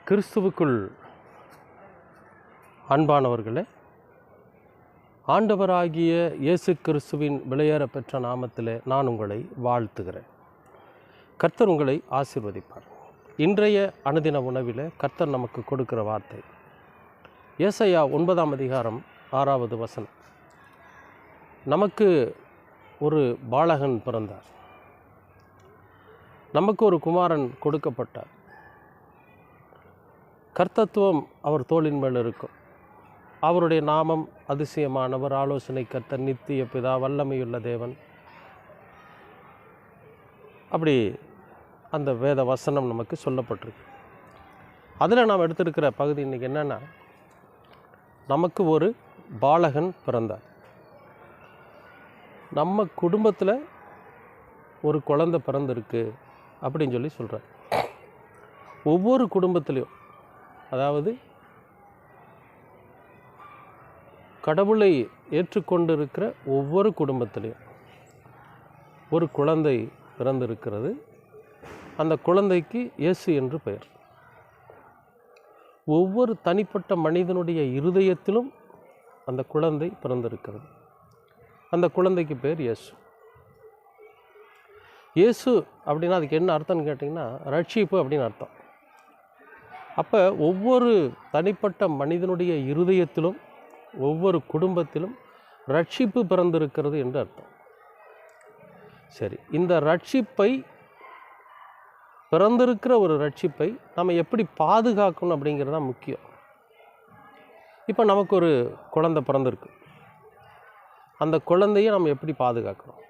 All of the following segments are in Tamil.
கிறிஸ்துவுக்குள் அன்பானவர்களே, ஆண்டவராகிய இயேசு கிறிஸ்துவின் விலையேற பெற்ற நாமத்திலே நான் உங்களை வாழ்த்துகிறேன். கர்த்தர் உங்களை ஆசீர்வதிப்பார். இன்றைய அனுதின உணவிலே கர்த்தர் நமக்கு கொடுக்கிற வார்த்தை ஏசாயா 9ஆம் அதிகாரம் 6வது வசனம். நமக்கு ஒரு பாலகன் பிறந்தார், நமக்கு ஒரு குமாரன் கொடுக்கப்பட்டார், கர்த்தத்துவம் அவர் தோளின் மேல் இருக்கும். அவருடைய நாமம் அதிசயமானவர், ஆலோசனை கர்த்தர், நித்திய பிதா, வல்லமையுள்ள தேவன். அப்படி அந்த வேத வசனம் நமக்கு சொல்லப்பட்டிருக்கு. அதில் நாம் எடுத்திருக்கிற பகுதி இன்றைக்கி என்னென்னா, நமக்கு ஒரு பாலகன் பிறந்தார். நம்ம குடும்பத்தில் ஒரு குழந்தை பிறந்திருக்கு அப்படின்னு சொல்லி சொல்கிறார். ஒவ்வொரு குடும்பத்திலையும், அதாவது கடவுளை ஏற்றுக்கொண்டிருக்கிற ஒவ்வொரு குடும்பத்திலையும் ஒரு குழந்தை பிறந்திருக்கிறது. அந்த குழந்தைக்கு இயேசு என்று பெயர். ஒவ்வொரு தனிப்பட்ட மனிதனுடைய இருதயத்திலும் அந்த குழந்தை பிறந்திருக்கிறது. அந்த குழந்தைக்கு பேர் இயேசு. இயேசு அப்படின்னா அதுக்கு என்ன அர்த்தம்னு கேட்டிங்கன்னா, ரட்சிப்பு அப்படின்னு அர்த்தம். அப்போ ஒவ்வொரு தனிப்பட்ட மனிதனுடைய இருதயத்திலும் ஒவ்வொரு குடும்பத்திலும் ரட்சிப்பு பிறந்திருக்கிறது என்று அர்த்தம். சரி, இந்த ரட்சிப்பை, பிறந்திருக்கிற ஒரு ரட்சிப்பை நம்ம எப்படி பாதுகாக்கணும் அப்படிங்கிறது தான் முக்கியம். இப்போ நமக்கு ஒரு குழந்தை பிறந்திருக்கு. அந்த குழந்தையை நம்ம எப்படி பாதுகாக்கணும்?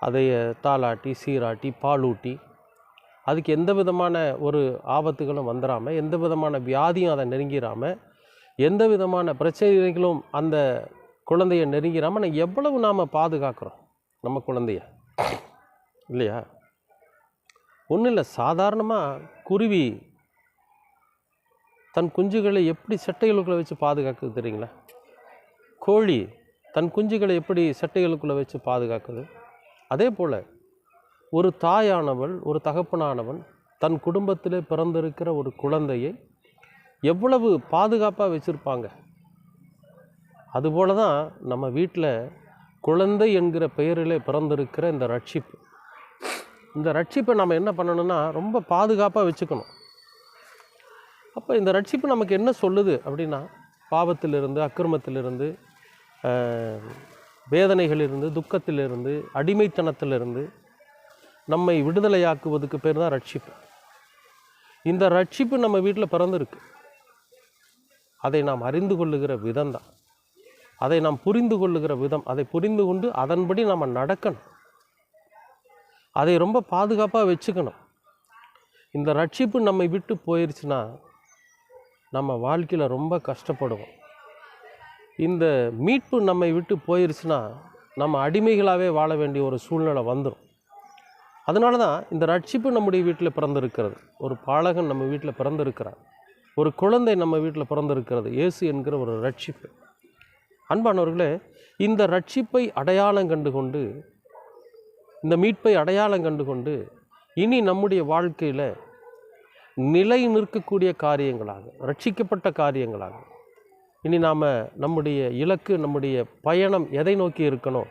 அதைய தாளாட்டி, சீராட்டி, பாலூட்டி, அதுக்கு எந்த விதமான ஒரு ஆபத்துகளும் வந்துடாமல், எந்த விதமான வியாதியும் அதை நெருங்கிடாமல், எந்த விதமான பிரச்சனைகளும் அந்த குழந்தைய நெருங்கிடாமல் எவ்வளவு நாம் பாதுகாக்கிறோம் நம்ம குழந்தைய, இல்லையா? ஒன்றும் இல்லை, சாதாரணமாக குருவி தன் குஞ்சுகளை எப்படி சட்டைகளுக்குள்ளே வச்சு பாதுகாக்குது தெரியுங்களா? கோழி தன் குஞ்சுகளை எப்படி சட்டைகளுக்குள்ளே வச்சு பாதுகாக்குது? அதே போல் ஒரு தாயானவள், ஒரு தகப்பனானவன் தன் குடும்பத்தில் பிறந்திருக்கிற ஒரு குழந்தையை எவ்வளவு பாதுகாப்பாக வச்சுருப்பாங்க. அதுபோல தான் நம்ம வீட்டில் குழந்தை என்கிற பெயரிலே பிறந்திருக்கிற இந்த ரட்சிப்பு. இந்த ரட்சிப்பை நம்ம என்ன பண்ணணும்னா ரொம்ப பாதுகாப்பாக வச்சுக்கணும். அப்போ இந்த ரட்சிப்பு நமக்கு என்ன சொல்லுது அப்படின்னா, பாவத்திலிருந்து, அக்கிரமத்திலிருந்து, வேதனைகளிலிருந்து, துக்கத்திலிருந்து, அடிமைத்தனத்திலிருந்து நம்மை விடுதலையாக்குவதுக்கு பேர் தான் ரட்சிப்பு. இந்த ரட்சிப்பு நம்ம வீட்டில் பிறந்திருக்கு. அதை நாம் அறிந்து கொள்ளுகிற விதம் தான், அதை நாம் புரிந்து கொள்ளுகிற விதம், அதை புரிந்து கொண்டு அதன்படி நம்ம நடக்கணும். அதை ரொம்ப பாதுகாப்பாக வச்சுக்கணும். இந்த ரட்சிப்பு நம்மை விட்டு போயிடுச்சுன்னா நம்ம வாழ்க்கையில் ரொம்ப கஷ்டப்படுவோம். இந்த மீட்பு நம்மை விட்டு போயிடுச்சுன்னா நம்ம அடிமைகளாகவே வாழ வேண்டிய ஒரு சூழ்நிலை வந்துடும். அதனால தான் இந்த ரட்சிப்பு நம்முடைய வீட்டில் பிறந்திருக்கிறது. ஒரு பாலகன் நம்ம வீட்டில் பிறந்திருக்கிறார், ஒரு குழந்தை நம்ம வீட்டில் பிறந்திருக்கிறது, இயேசு என்கிற ஒரு ரட்சிப்பு. அன்பானவர்களே, இந்த ரட்சிப்பை அடையாளம் கண்டுகொண்டு, இந்த மீட்பை அடையாளம் கண்டுகொண்டு, இனி நம்முடைய வாழ்க்கையில் நிலை நிற்கக்கூடிய காரியங்களாக, ரட்சிக்கப்பட்ட காரியங்களாக, இனி நாம் நம்முடைய இலக்கு, நம்முடைய பயணம் எதை நோக்கி இருக்கணும்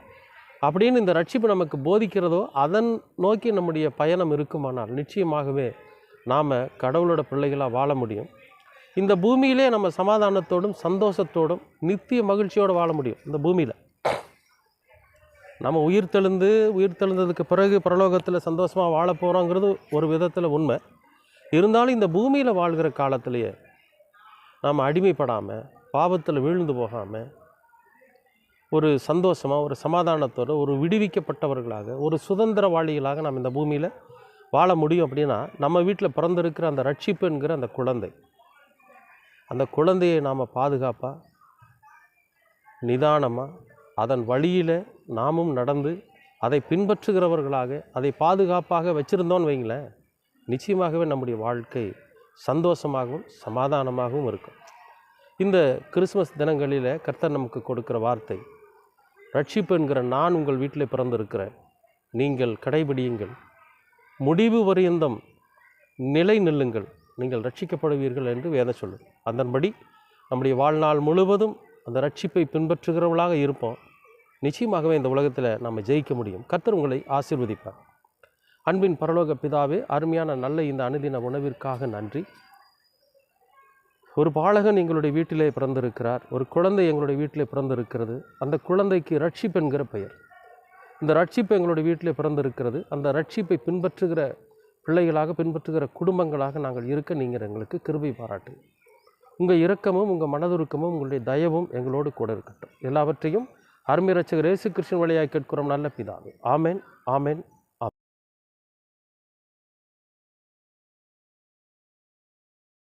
அப்படின்னு இந்த ரட்சிப்பு நமக்கு போதிக்கிறதோ அதன் நோக்கி நம்முடைய பயணம் இருக்குமானால் நிச்சயமாகவே நாம் கடவுளோட பிள்ளைகளாக வாழ முடியும். இந்த பூமியிலே நம்ம சமாதானத்தோடும் சந்தோஷத்தோடும் நித்திய மகிழ்ச்சியோடு வாழ முடியும். இந்த பூமியில் நம்ம உயிர்த்தெழுந்ததுக்கு பிறகு பரலோகத்தில் சந்தோஷமாக வாழ போகிறோங்கிறது ஒரு விதத்தில் உண்மை. இருந்தாலும் இந்த பூமியில் வாழ்கிற காலத்திலேயே நாம் அடிமைப்படாமல், பாவத்தில் வீழ்ந்து போகாமல், ஒரு சந்தோஷமாக, ஒரு சமாதானத்தோடு, ஒரு விடுவிக்கப்பட்டவர்களாக, ஒரு சுதந்திரவாளிகளாக நாம் இந்த பூமியில் வாழ முடியும். அப்படின்னா நம்ம வீட்டில் பிறந்திருக்கிற அந்த ரட்சிப்பு என்கிற அந்த குழந்தை, அந்த குழந்தையை நாம் பாதுகாப்பாக, நிதானமாக, அதன் வழியில் நாமும் நடந்து அதை பின்பற்றுகிறவர்களாக, அதை பாதுகாப்பாக வச்சுருந்தோன்னு வைங்களேன், நிச்சயமாகவே நம்முடைய வாழ்க்கை சந்தோஷமாகவும் சமாதானமாகவும் இருக்கும். இந்த கிறிஸ்மஸ் தினங்களில் கர்த்தர் நமக்கு கொடுக்குற வார்த்தை, ரட்சிப்பு என்கிற நான் உங்கள் வீட்டில் பிறந்திருக்கிறேன், நீங்கள் கடைபிடியுங்கள், முடிவு பரியந்தம் நிலை நில்லுங்கள், நீங்கள் ரட்சிக்கப்படுவீர்கள் என்று வேதம் சொல்லும். அதன்படி நம்முடைய வாழ்நாள் முழுவதும் அந்த ரட்சிப்பை பின்பற்றுகிறவர்களாக இருப்போம். நிச்சயமாகவே இந்த உலகத்தில் நம்ம ஜெயிக்க முடியும். கர்த்தர் உங்களை ஆசீர்வதிப்பார். அன்பின் பரலோக பிதாவே, அருமையான நல்ல இந்த அனுதின உணவிற்காக நன்றி. ஒரு பாலகன் எங்களுடைய வீட்டிலே பிறந்திருக்கிறார், ஒரு குழந்தை எங்களுடைய வீட்டிலே பிறந்திருக்கிறது. அந்த குழந்தைக்கு ரட்சிப்பு என்கிற பெயர். இந்த ரட்சிப்பு எங்களுடைய வீட்டிலே பிறந்திருக்கிறது. அந்த ரட்சிப்பை பின்பற்றுகிற பிள்ளைகளாக, பின்பற்றுகிற குடும்பங்களாக நாங்கள் இருக்க நீங்கள் எங்களுக்கு கிருபை பாராட்டு. உங்கள் இரக்கமும் உங்கள் மனதுருக்கமும் உங்களுடைய தயவும் எங்களோடு கூட இருக்கட்டும். எல்லாவற்றையும் அருமை இரட்சகர் இயேசு கிறிஸ்துவின் வழியாய் கேட்கிறோம் நல்ல பிதாவே. ஆமென், ஆமென்.